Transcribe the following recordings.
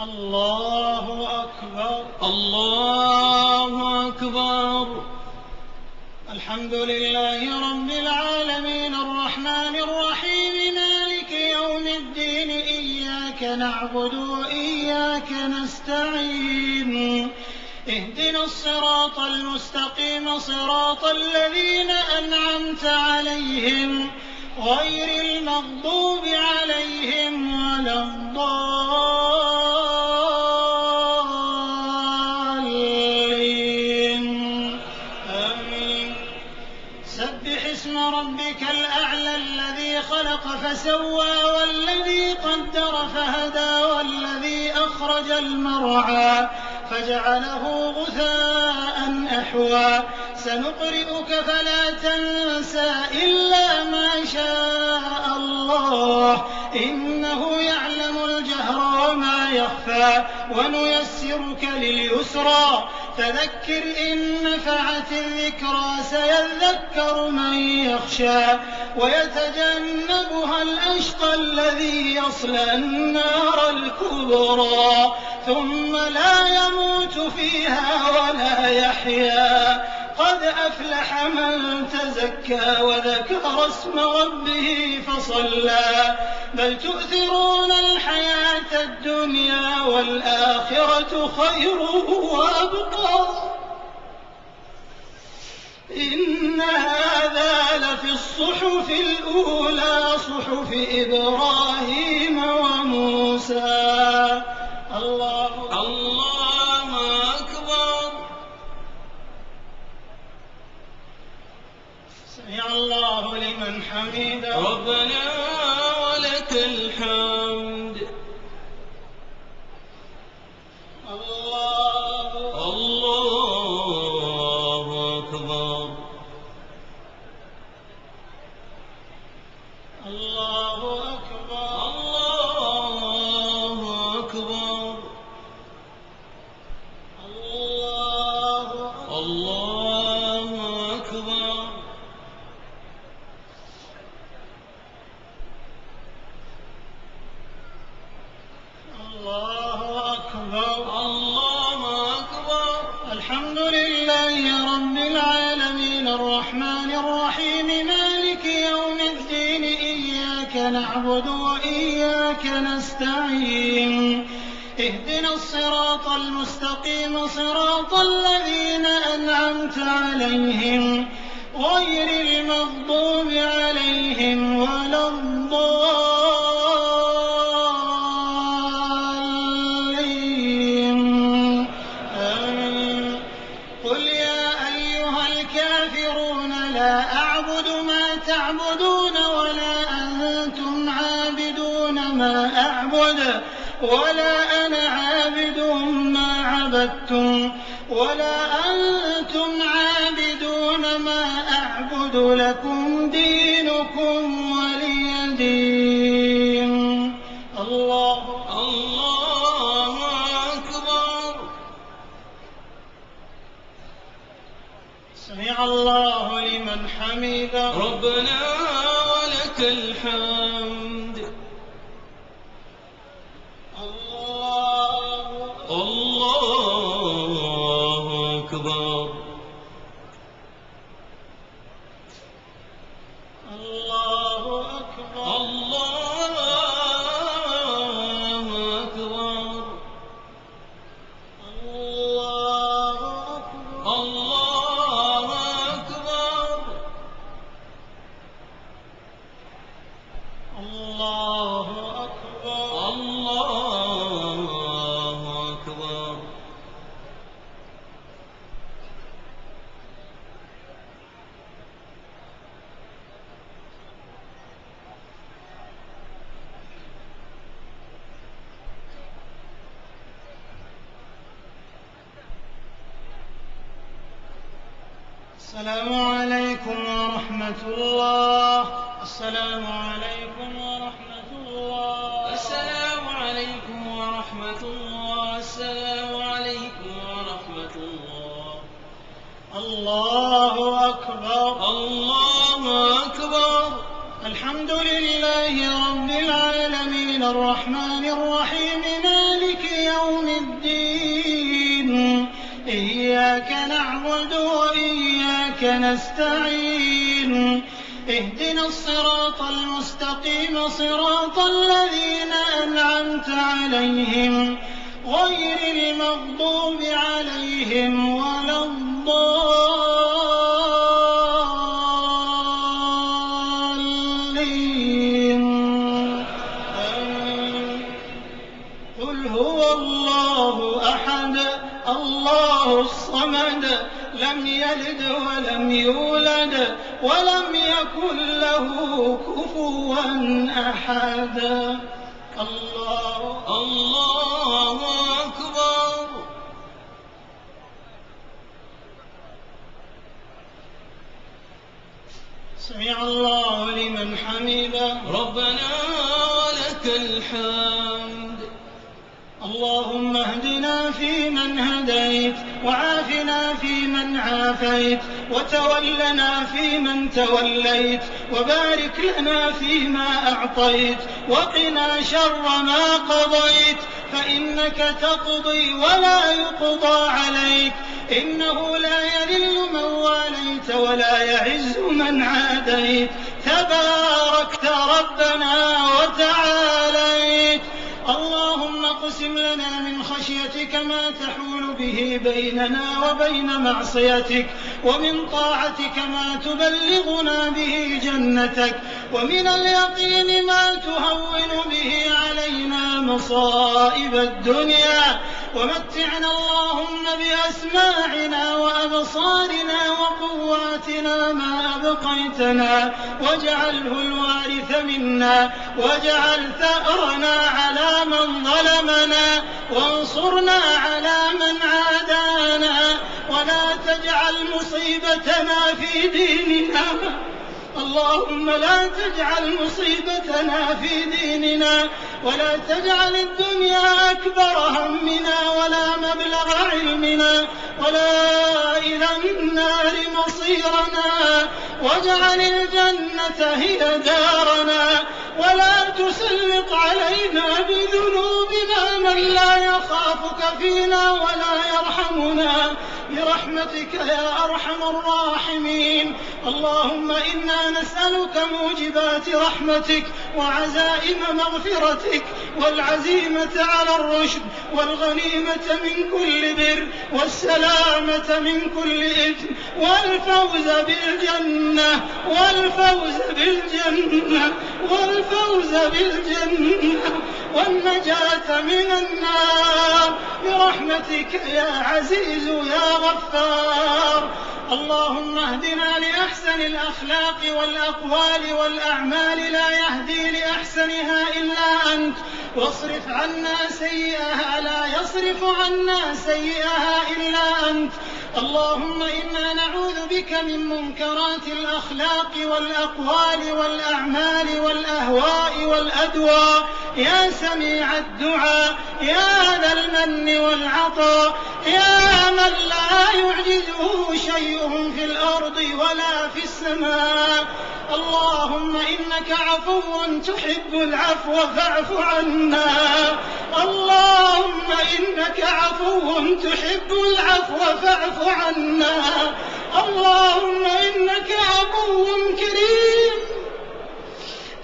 الله أكبر. الله أكبر. الحمد لله رب العالمين الرحمن الرحيم مالك يوم الدين إياك نعبد وإياك نستعين اهدنا الصراط المستقيم صراط الذين أنعمت عليهم غير المغضوب عليهم ولا الضالين آمين. سبح اسم ربك الأعلى الذي خلق فسوى والذي قدر فهدى والذي أخرج المرعى فجعله غثاء أحوى سنقرئك فلا تنسى إلا ما شاء الله إنه يعلم الجهر وما يخفى ونيسرك لليسرى فذكر إن نفعت الذكرى سيذكر من يخشى ويتجنبها الأشقى الذي يصلى النار الكبرى ثم لا يموت فيها ولا يحيا قد أفلح من تزكى وذكر اسم ربه فصلى بل تؤثرون الحياة الدنيا والآخرة خير وأبقى إن هذا لفي الصحف الأولى صحف إبراهيم وموسى. الله أكبر. سمع الله لمن حمده. ربنا ولك الحمد. الله أكبر. الله أكبر. الله أكبر. الله أكبر. الله أكبر. الله أكبر. الحمد لله رب العالمين الرحمن الرحيم مالك يوم الدين إياك نعبد وإياك نستعين اهدنا الصراط المستقيم صراط الذين أنعمت عليهم غير المغضوب عليهم ولا الضالين آمين. قل يا أيها الكافرون لا أعبد ما تعبدون ولا أنتم عابدون ما أعبد ولا أنا عابد ما عبدتم ولا أنتم عابدون ما أعبد لكم دينكم ولي دين. الله أكبر. سمع الله لمن حمده. ربنا ولك الحمد. الله أكبر. الله أكبر. الله أكبر. الله أكبر. الله أكبر. الله أكبر. الله أكبر. السلام عليكم ورحمة الله. السلام عليكم ورحمة الله. السلام عليكم ورحمة الله. السلام عليكم ورحمة الله. الله أكبر. الله أكبر. الحمد لله رب العالمين الرحمن الرحيم مالك الدين إياك نعبد وإياك نستعين اهدنا الصراط المستقيم صراط الذين أنعمت عليهم غير المغضوب عليهم ولا الضالين قل هو الله أحد الله الصمد لم يلد ولم يولد ولم يكن له كفوا أحد الله أكبر. سمع الله لمن حمده ربنا ولك الحمد. اللهم اهدنا فيمن هديت وعافنا فيمن عافيت وتولنا فيمن توليت وبارك لنا فيما أعطيت وقنا شر ما قضيت فإنك تقضي ولا يقضى عليك إنه لا يذل من واليت ولا يعز من عاديت تباركت ربنا وتعاليت. اللهم اقسم لنا من خشيتك ما تحول به بيننا وبين معصيتك ومن طاعتك ما تبلغنا به جنتك ومن اليقين ما تهون به علينا مصائب الدنيا ومتعنا اللهم بأسماعنا وأبصارنا وقواتنا ما أبقيتنا واجعله الوارث منا واجعل ثأرنا على من ظلمنا وانصرنا على من عادانا ولا تجعل مصيبتنا في ديننا. اللهم لا تجعل مصيبتنا في ديننا ولا تجعل الدنيا أكبر همنا ولا مبلغ علمنا ولا إلى النار مصيرنا واجعل الجنة هي دارنا ولا تسلط علينا بذنوبنا من لا يخافك فينا ولا يرحمنا برحمتك يا أرحم الراحمين. اللهم إنا نسألك موجبات رحمتك وعزائم مغفرتك والعزيمة على الرشد والغنيمة من كل بر والسلامة من كل إثم والفوز بالجنة والنجاة من النار برحمتك يا عزيز يا غفار. اللهم اهدنا لأحسن الأخلاق والأقوال والأعمال لا يهدي لأحسنها إلا أنت واصرف عنا سيئها لا يصرف عنا سيئها إلا أنت. اللهم إنا نعوذ بك من منكرات الأخلاق والأقوال والأعمال والأهواء والأدواء يا سميع الدعاء يا ذا المن والعطاء يا من لا يعجزه شيء في الأرض ولا في السماء. اللهم إنك عفو تحب العفو فاعف عنا. اللهم إنك عفو تحب العفو فاعف عنا. اللهم إنك عفو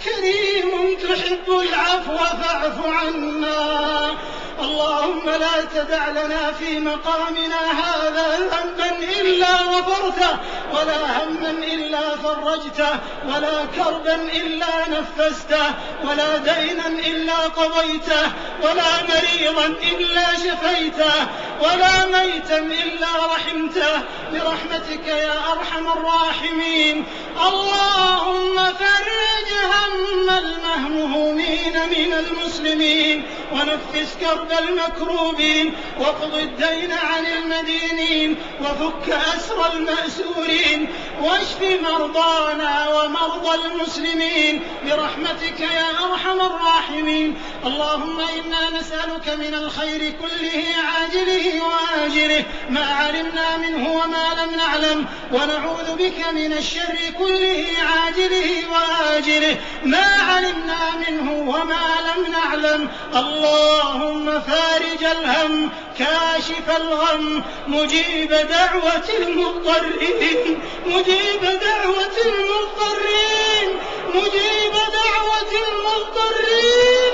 كريم تحب العفو فاعف عنا. اللهم لا تدع لنا في مقامنا هذا ذنبا إلا غفرته ولا هما إلا فرجته ولا كربا إلا نفسته ولا دينا إلا قضيته ولا مريضا إلا شفيته ولا ميتا إلا رحمته برحمتك يا أرحم الراحمين. اللهم فرج هم المهمومين من المسلمين ونفس كرب المكروبين واقض الدين عن المدينين وفك أسر المأسورين واشف مرضانا ومرضى المسلمين برحمتك يا أرحم الراحمين. اللهم إنا نسألك من الخير كله عاجله وآجله ما علمنا منه وما لم نعلم ونعوذ بك من الشر كله عاجله وآجله ما علمنا منه وما لم نعلم. اللهم فارج الهم كاشف الغم مجيب دعوة المضطرين مجيب دعوة المضطرين مجيب دعوة المضطرين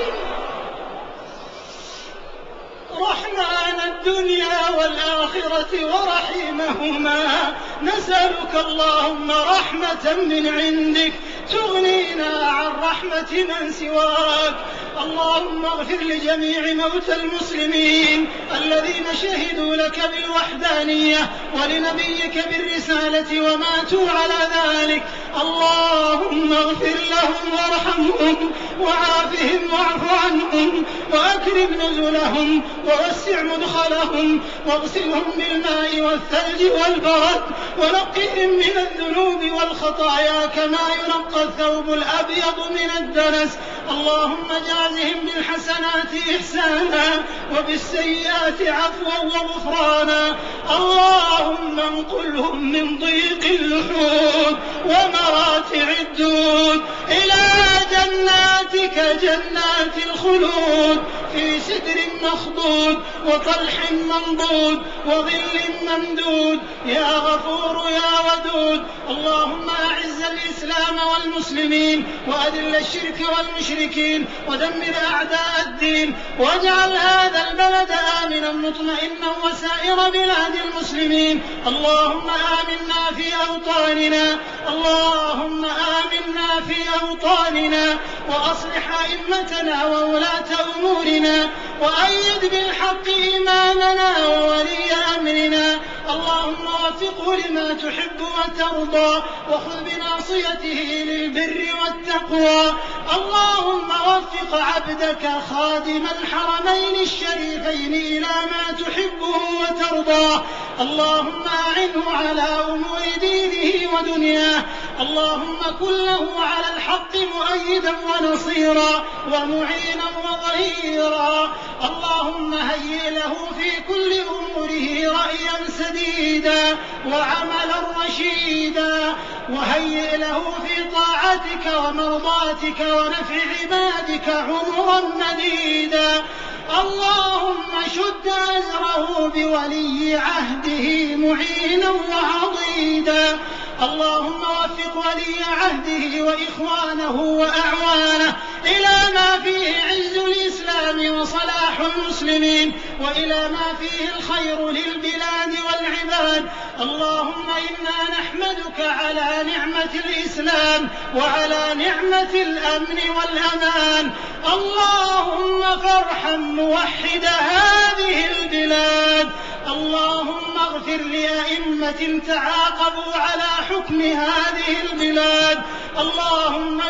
رحمن الدنيا والآخرة ورحيمهما نسألك اللهم رحمة من عندك تغنينا عن رحمة من سواك. اللهم اغفر لجميع موتى المسلمين الذين شهدوا لك بالوحدانية ولنبيك بالرسالة وماتوا على ذلك. اللهم اغفر لهم وارحمهم وعافهم واعف عنهم وأكرم نزلهم ووسع مدخلهم واغسلهم بالماء والثلج والبرد ونقهم من الذنوب والخطايا كما ينقى الثوب الأبيض من الدنس. اللهم جازهم بالحسنات إحسانا وبالسيئات عفوا وغفرانا. اللهم انقلهم من ضيق اللحود ومراتع الدود إلى جناتك جنات الخلود في سدر مخضود وطلح منضود وظل ممدود يا غفور يا ودود. اللهم أعز الإسلام والمسلمين وأذل الشرك والمشركين ودمر أعداء الدين واجعل هذا البلد آمنا مطمئنا وسائر بلاد المسلمين. اللهم آمنا في أوطاننا اللهم آمنا في أوطاننا وأصلح أئمتنا وولاة أمورنا وأيد بالحق إمامنا وولي أمرنا. اللهم وفقه لما تحب وترضى وخذ بناصيته للبر والتقوى. اللهم وفق عبدك خادم الحرمين الشريفين إلى ما تحبه وترضى. اللهم أعنه على أمور دينه ودنياه. اللهم كن له على الحق مؤيدا ونصيرا ومعينا وظهيرا. اللهم هيئ له في كل أموره رأيا سديدا وعملا رشيدا وهيئ له في طاعتك ومرضاتك ونفع عبادك عمرا مديدا. اللهم شد أزره بولي عهده معينا وعضيدا. اللهم وفق ولي عهده وإخوانه وأعوانه إلى ما فيه عز الإسلام وصلاح المسلمين وإلى ما فيه الخير للبلاد والعباد. اللهم إنا نحمدك على نعمة الإسلام وعلى نعمة الأمن والأمان. اللهم فارحم موحد هذه البلاد. اللهم اغفر لأئمة تعاقبوا على حكم هذه البلاد. اللهم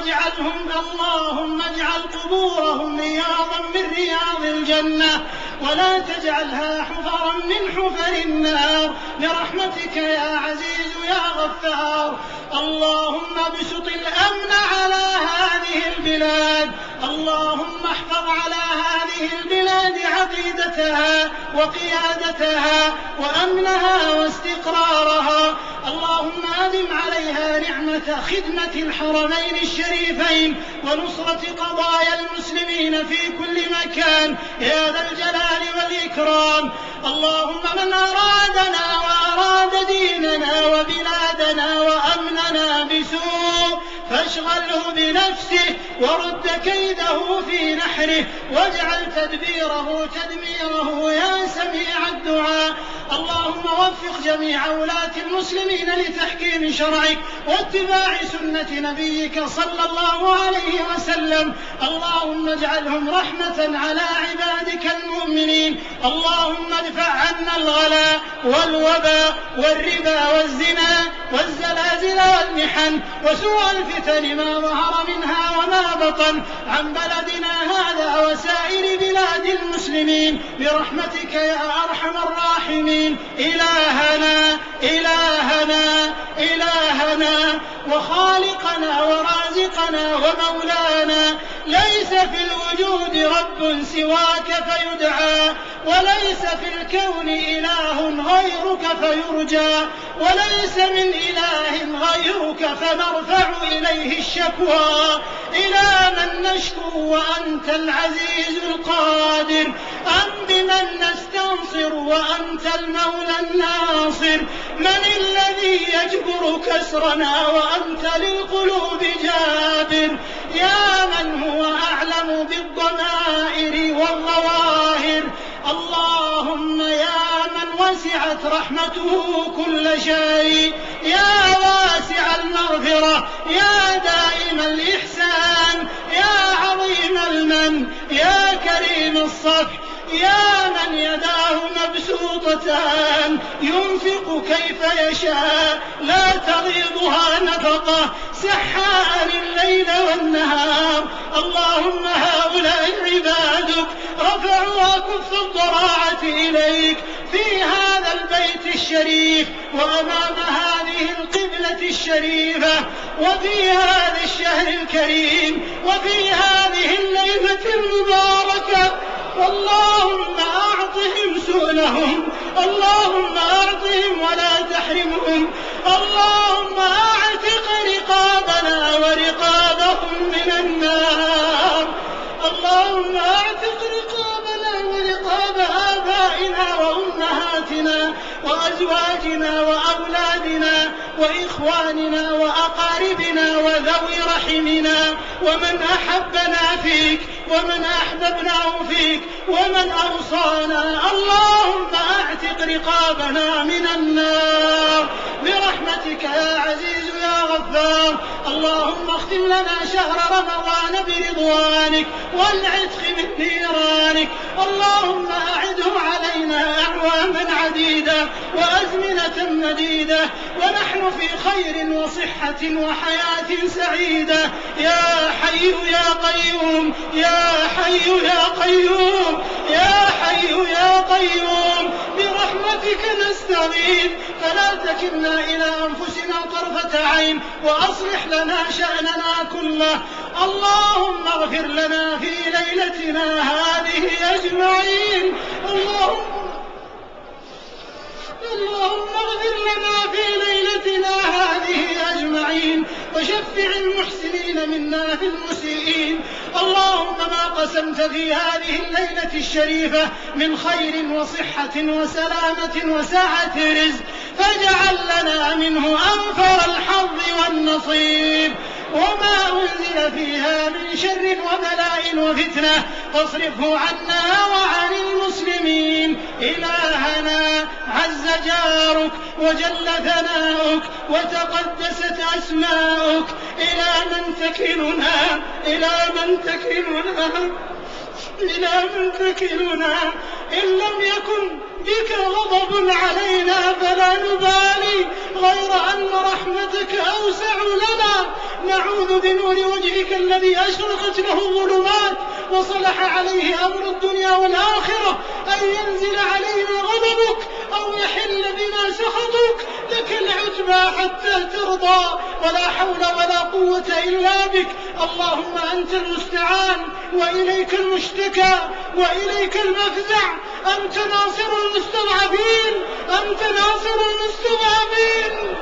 اجعل قبورهم رياضا من رياض الجنة ولا تجعلها حفرا من حفر النار برحمتك يا عزيز يا غفار. اللهم ابسط الأمن على هذه البلاد. اللهم احفظ على هذه البلاد عقيدتها وقيادتها وأمنها واستقرارها. اللهم أدم عليها نعمة خدمة الحرمين الشريفين ونصرة قضايا المسلمين في كل مكان يا ذا الجلال والإكرام. اللهم من أرادنا وأراد ديننا وبلادنا وأمننا بسوء فاشغله بنفسه ورد كيده في نحره واجعل تدبيره تدميره يا سميع الدعاء. اللهم وفق جميع ولاة المسلمين لتحكيم شرعك واتباع سنة نبيك صلى الله عليه وسلم. اللهم اجعلهم رحمة على عبادك المؤمنين. اللهم ادفع عنا الغلاء والوباء والربا والزنا والزلازل والمحن وسوء الفتن ما ظهر منها وما بطن عن بلدنا هذا وسائر بلاد المسلمين برحمتك يا أرحم الراحمين. إلهنا إلهنا إلهنا وخالقنا ورازقنا ومولانا ليس في الوجود رب سواك فيدعى، وليس في الكون إله غيرك فيرجى، وليس من إله غيرك فنرفع إليه الشكوى. إلى من نشكو وأنت العزيز القادر، أم بمن نستنصر وأنت المولى الناصر؟ من الذي يجبر كسرنا وأنت للقلوب جابر؟ يا من هو أعلم بالضمائر والظواهر. اللهم يا من وسعت رحمته كل شيء، يا واسع المغفرة، يا دائم الإحسان، يا عظيم المن، يا كريم الصفح، يا من يداه مبسوطتان ينفق كيف يشاء لا تغيضها نفقة، سحاء الليل والنهار. اللهم هؤلاء عبادك رفعوا أكف الضراعة إليك في هذا البيت الشريف وأمام هذه القبلة الشريفة وفي هذا الشهر الكريم وفي هذه الليلة المباركة. اللهم أعطهم سؤلهم، اللهم أعطهم ولا تحرمهم، اللهم أعتق رقابنا ورقابهم من النار. اللهم أعتق رقابنا ورقاب آبائنا وأمهاتنا وأزواجنا وأولادنا وإخواننا وأقاربنا وذوي رحمنا ومن أحبنا فيك ومن أحببناه فيك ومن أوصانا. اللهم أعتق رقابنا من النار برحمتك يا عزيز يا غفار. اللهم اختم لنا شهر رمضان برضوانك والعتق من نيرانك. اللهم أعده علينا أعواما عديدة وأزمنة مديدة ونحن في خير وصحة وحياة سعيدة. يا حي يا قيوم، يا حي يا قيوم، يا حي يا قيوم، برحمتك نستغيث فلا تكلنا إلى أنفسنا طرفة عين وأصلح لنا شأننا كله. اللهم اغفر لنا في ليلتنا هذه أجمعين. اللهم اغفر لنا في ليلتنا هذه أجمعين وشفع المحسنين منا في المسيئين. اللهم ما قسمت في هذه الليلة الشريفة من خير وصحة وسلامة وسعة رزق فاجعل لنا منه أنفر الحظ والنصيب. وما أنزل فيها من شر وبلاء وفتنة فاصرفه عنا وعن المسلمين. إلهنا عز جارك وجل ثناؤك وتقدست أسماؤك، إلى من تكلنا، إلى من تكلنا، إلى من تكلنا؟ إن لم يكن بك غضب علينا فلا نبالي، غير أن رحمتك أوسع لنا. نعوذ بنور وجهك الذي أشرقت له الظلمات وصلح عليه أمر الدنيا والآخرة أن ينزل علينا غضبك أو يحل بنا سخطك. لك العتبى حتى ترضى، ولا حول ولا قوة إلا بك. اللهم أنت المستعان وإليك المشتكى وإليك المفزع. أنت ناصر المستضعفين، أنت ناصر المستضعفين.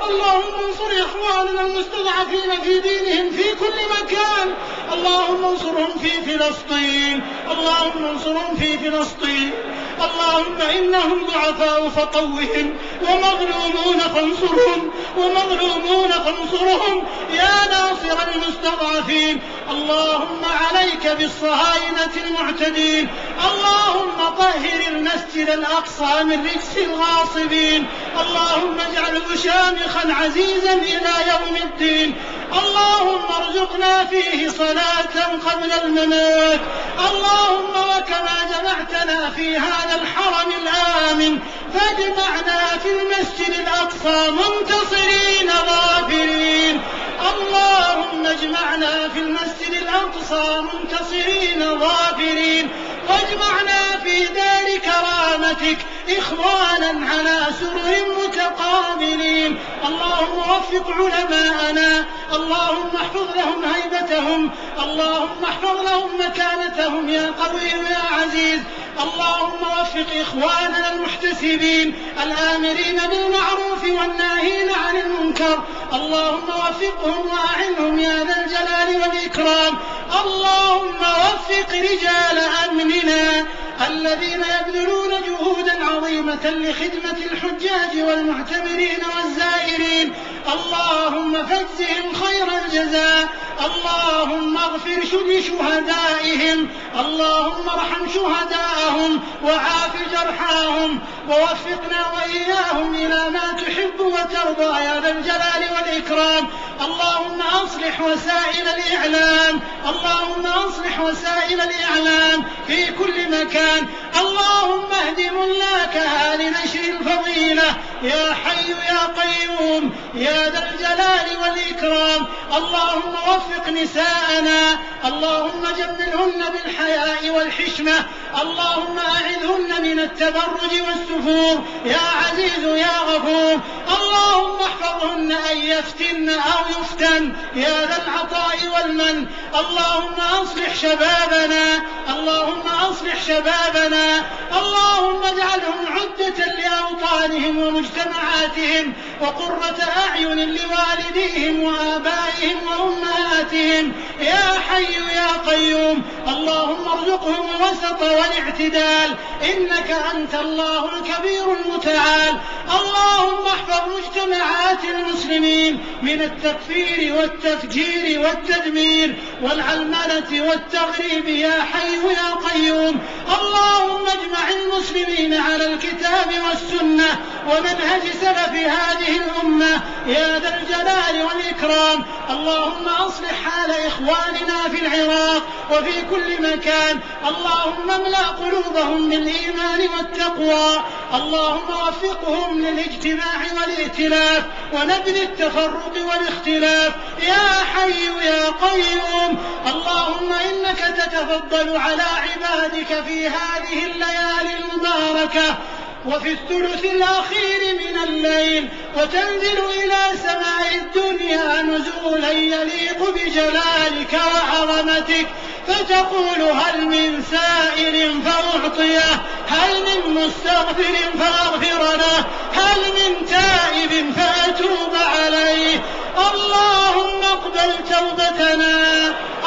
اللهم انصر إخواننا المستضعفين في دينهم في كل مكان. اللهم انصرهم في فلسطين، اللهم انصرهم في فلسطين. اللهم إنهم ضعفاء فقوهم، ومظلومون فانصرهم، ومظلومون فانصرهم يا ناصر المستضعفين. اللهم عليك بالصهاينة المعتدين. اللهم طهر المسجد الأقصى من رجس الغاصبين. اللهم اجعله شامخا عزيزا إلى يوم الدين. اللهم ارزقنا فيه صلاة قبل الممات. اللهم وكما جمعتنا في هذا الحرم الآمن فاجمعنا في المسجد الأقصى منتصرين ظافرين. اللهم اجمعنا في المسجد الأقصى منتصرين ظافرين، واجمعنا في دار كرامتك إخوانا على سرر متقابلين. اللهم وفق علماءنا، اللهم احفظ لهم هيبتهم، اللهم احفظ لهم مكانتهم يا قوي يا عزيز. اللهم وفق إخواننا المحتسبين الآمرين بالمعروف والناهين عن المنكر، اللهم وفقهم وأعنهم يا ذا الجلال والإكرام. اللهم وفق رجال أمننا الذين يبذلون جهودا عظيمة لخدمة الحجاج والمعتمرين والزائرين، اللهم فاجزهم خير الجزاء. اللهم اغفر لشهدائهم، اللهم ارحم شهداءهم وعاف جرحاهم، ووفقنا وإياهم إلى ما تحب وترضى يا ذا الجلال والإكرام. اللهم أصلح وسائل الإعلام، اللهم أصلح وسائل الإعلام في كل مكان. اللهم اهد ملاكها لنشر الفضيلة يا حي يا قيوم يا ذا الجلال والإكرام. اللهم وفق نساءنا، اللهم جملهن بالحياء والحشمة، اللهم أعذهن من التبرج والسفور يا عزيز يا غفور. اللهم احفظهن أن يفتن أو يفتن يا ذا العطاء والمن. اللهم أصلح شبابنا، اللهم أصلح شبابنا، اللهم اجعلهم عدة لأوطانهم ومجتمعاتهم وقرة أعين لوالديهم وآبائهم وأمهاتهم يا حي يا قيوم. اللهم ارزقهم الوسط والاعتدال، إنك أنت الله الكبير المتعال. اللهم احفظ مجتمعات المسلمين من التكفير والتفجير والتدمير والعلمنة والتغريب يا حي يا قيوم. اللهم اجمع المسلمين على الكتاب والسنة ومنهج سلف هذه الأمة يا ذا الجلال والإكرام. اللهم أصلح حال إخواننا في العراق وفي كل مكان، اللهم املأ قلوبهم بالإيمان والتقوى، اللهم وفقهم للاجتماع والائتلاف ونبذ التفرق والاختلاف يا حي يا قيوم. اللهم إنك تتفضل على عبادك في هذه الليالي المباركة وفي الثلث الأخير من الليل، وتنزل إلى سماء الدنيا نزولا يليق بجلالك وعظمتك، فتقول هل من سائل فأعطيه، هل من مستغفر فأغفر له، هل من تائب فأتوب عليه. اللهم اقبل توبتنا،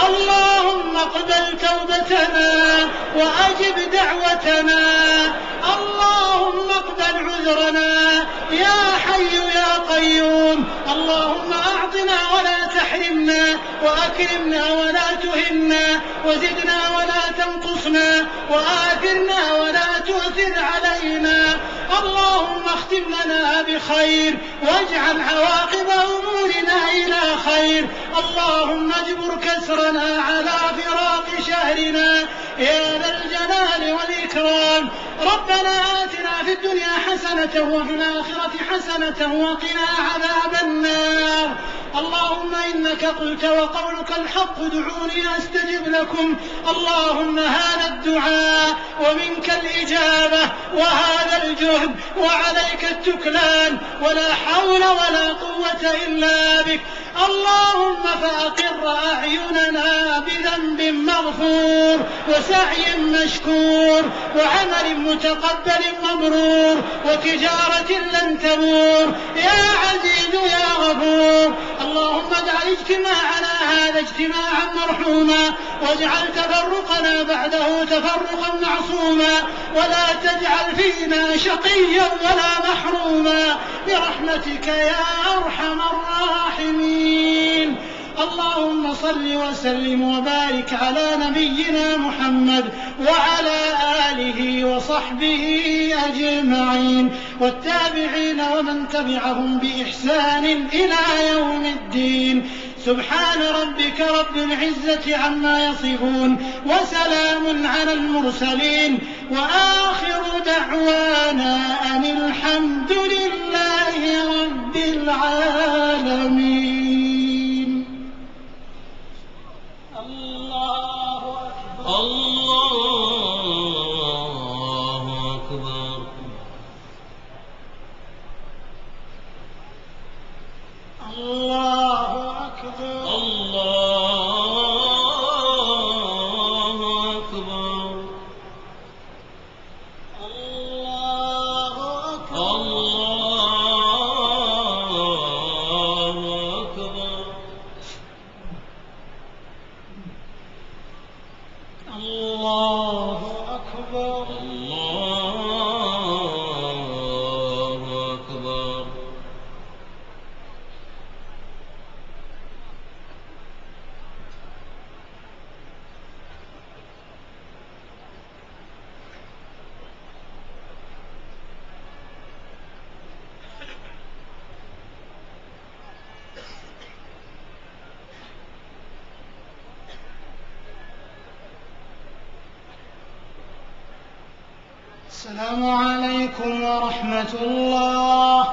اللهم اقبل توبتنا وأجب دعوتنا، اللهم اقبل عذرنا يا حي يا قيوم. اللهم أعطنا ولا تحرمنا، وأكرمنا ولا تهنا، وزدنا ولا تنقصنا، وآثرنا ولا تؤثر علينا. اللهم اختم لنا بخير واجعل عواقب أمورنا إلى خير. اللهم اجبر كسرنا على فراق شهرنا يا ذا الجلال والإكرام. ربنا آتنا في الدنيا حسنة وفي الآخرة حسنة وقنا عذاب النار. اللهم إنك قلت وقولك الحق ادعوني أستجب لكم. اللهم هذا الدعاء ومنك الإجابة وهذا الجهد وعليك التكلان، ولا حول ولا قوة إلا بك. اللهم فأقر أعيننا بذنب مغفور وسعي مشكور وعمل متقبل مبرور وتجارة لن تبور يا عزيز يا غفور. اللهم اجعل اجتماعنا هذا اجتماعا مرحوما، واجعل تفرقنا بعده تفرقا معصوما، ولا تجعل فينا شقيا ولا محروما برحمتك يا أرحم الراحمين. اللهم صل وسلم وبارك على نبينا محمد وعلى آله وصحبه أجمعين والتابعين ومن تبعهم بإحسان إلى يوم الدين. سبحان ربك رب العزة عما يصفون، وسلام على المرسلين، وآخر دعوانا أن الحمد لله رب العالمين. الله أكبر. الله أكبر. السلام عليكم ورحمة الله.